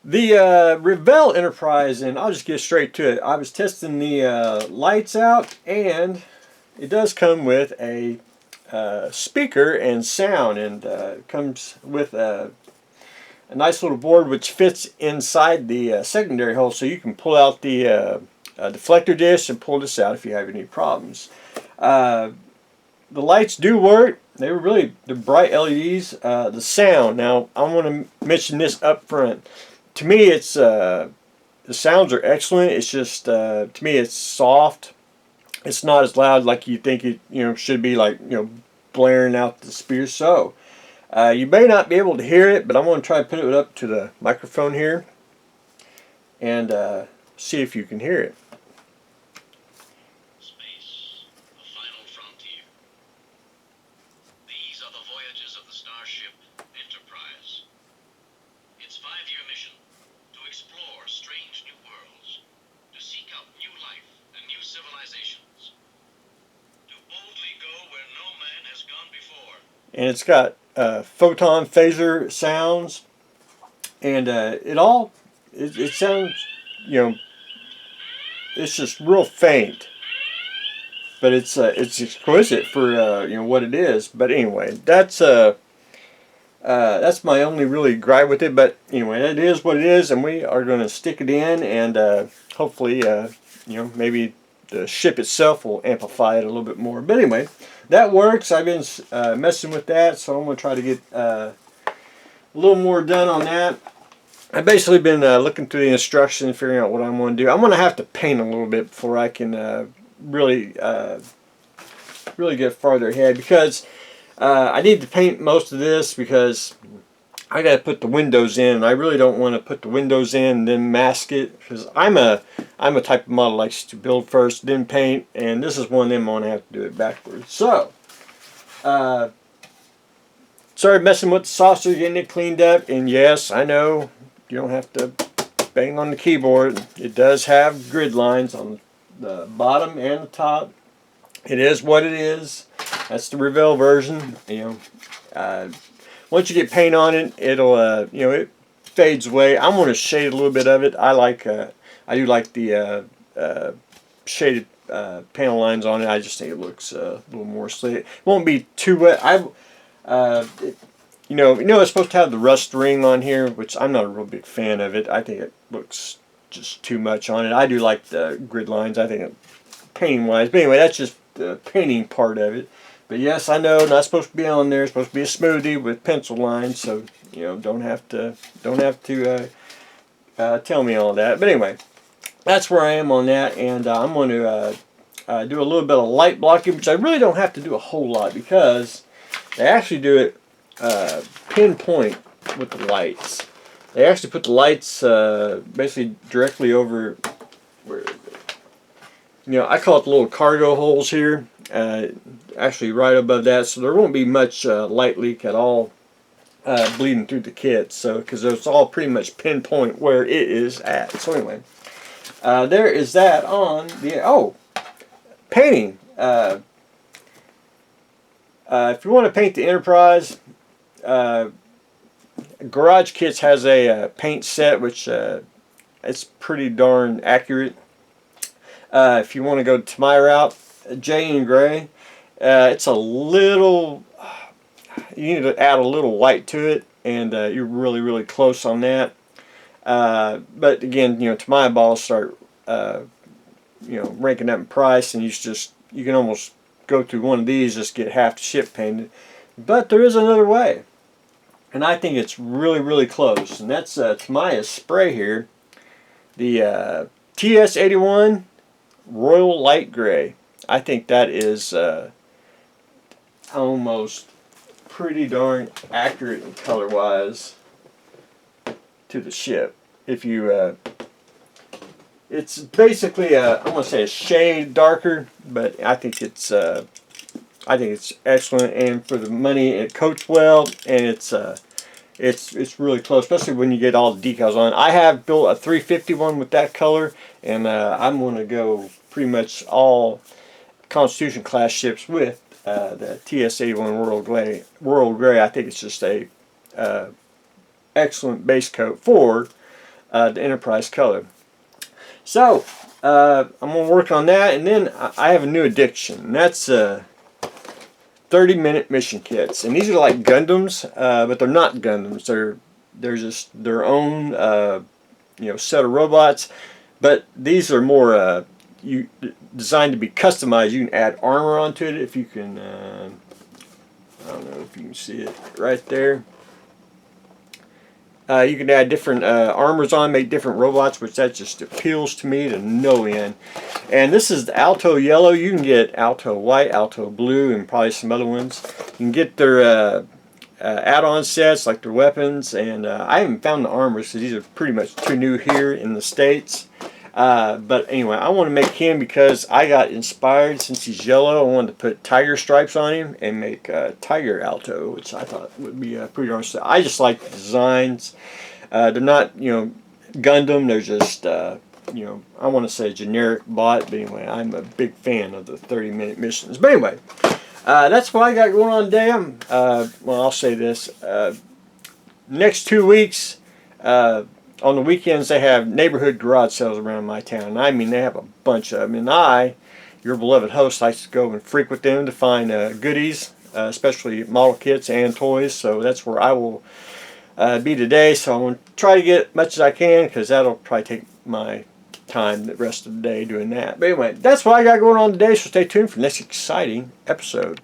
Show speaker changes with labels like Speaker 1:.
Speaker 1: The Revell Enterprise, and I'll just get straight to it. I was testing the lights out, and it does come with a speaker and sound, and comes with a nice little board which fits inside the secondary hole, so you can pull out the deflector dish and pull this out if you have any problems. The lights do work. They're bright LEDs. The sound, now I want to mention this up front. To me, it's the sounds are excellent. It's just to me, it's soft. It's not as loud like you think it should be, like blaring out the speakers. So you may not be able to hear it, but I'm going to try to put it up to the microphone here and see if you can hear it.
Speaker 2: Space, a final frontier. These are the voyages of the starship Enterprise. Its 5-year mission: to explore strange new worlds, to seek out new life and new civilizations, to boldly go where no man has gone before.
Speaker 1: And it's got photon phaser sounds, and it sounds, it's just real faint, but it's exquisite for what it is. But anyway, that's my only really gripe with it. But anyway, it is what it is, and we are going to stick it in, and hopefully maybe the ship itself will amplify it a little bit more. But anyway, that works. I've been messing with that, so I'm going to try to get a little more done on that. I've basically been looking through the instructions, figuring out what I want to do. I'm going to have to paint a little bit before I can really get farther ahead, because I need to paint most of this, because I got to put the windows in, and I really don't want to put the windows in and then mask it, because I'm a type of model that likes to build first, then paint, and this is one of them I'm going to have to do it backwards. So, sorry messing with the saucer, getting it cleaned up, and yes, I know you don't have to bang on the keyboard. It does have grid lines on the bottom and the top. It is what it is. That's the Revell version. Once you get paint on it, it'll it fades away. I'm going to shade a little bit of it. I do like the shaded panel lines on it. I just think it looks a little more slick. It won't be too wet. It's supposed to have the rust ring on here, which I'm not a real big fan of it. I think it looks just too much on it. I do like the grid lines. I think painting wise, but anyway, that's just the painting part of it. But yes, I know, not supposed to be on there. It's supposed to be a smoothie with pencil lines, so don't have to tell me all that. But anyway, that's where I am on that, and I'm going to do a little bit of light blocking, which I really don't have to do a whole lot, because they actually do it pinpoint with the lights. They actually put the lights basically directly over where. I call it the little cargo holes here. Actually right above that, so there won't be much light leak at all bleeding through the kit, so because it's all pretty much pinpoint where it is at. So anyway, there is that on the painting. If you want to paint the Enterprise, Garage Kits has a paint set which it's pretty darn accurate. If you want to go to my route, Jay and Gray, it's a little, you need to add a little white to it, and you're really close on that. But again, to my balls start ranking up in price, and you can almost go through one of these, just get half the ship painted. But there is another way, and I think it's really close, and that's Tamiya's spray here, the TS81 Royal Light Gray. I think that is almost pretty darn accurate color wise to the ship. If you it's basically I want to say a shade darker, but I think it's excellent, and for the money it coats well, and it's really close, especially when you get all the decals on. I have built a 351 with that color, and I'm going to go pretty much all Constitution class ships with the TS81 World Gray. I think it's just a excellent base coat for the Enterprise color. So I'm going to work on that, and then I have a new addiction, and that's 30-minute mission kits. And these are like Gundams, but they're not Gundams. They're just their own set of robots, but these are more designed to be customized. You can add armor onto it if you can. I don't know if you can see it right there. You can add different armors on, make different robots, which that just appeals to me to no end. And this is the Alto Yellow. You can get Alto White, Alto Blue, and probably some other ones. You can get their add-on sets, like their weapons. And I haven't found the armors, because these are pretty much too new here in the States. But anyway, I want to make him because I got inspired. Since he's yellow, I wanted to put tiger stripes on him and make Tiger Alto, which I thought would be pretty darn sick. I just like the designs. They're not, Gundam. They're just, I want to say generic bot. But anyway, I'm a big fan of the 30-minute missions. But anyway, that's what I got going on today. Well, I'll say this. Next 2 weeks, on the weekends, they have neighborhood garage sales around my town. And I mean, they have a bunch of them. And your beloved host, likes to go and frequent them to find goodies, especially model kits and toys. So that's where I will be today. So I'm going to try to get as much as I can, because that'll probably take my time the rest of the day doing that. But anyway, that's what I got going on today. So stay tuned for the next exciting episode.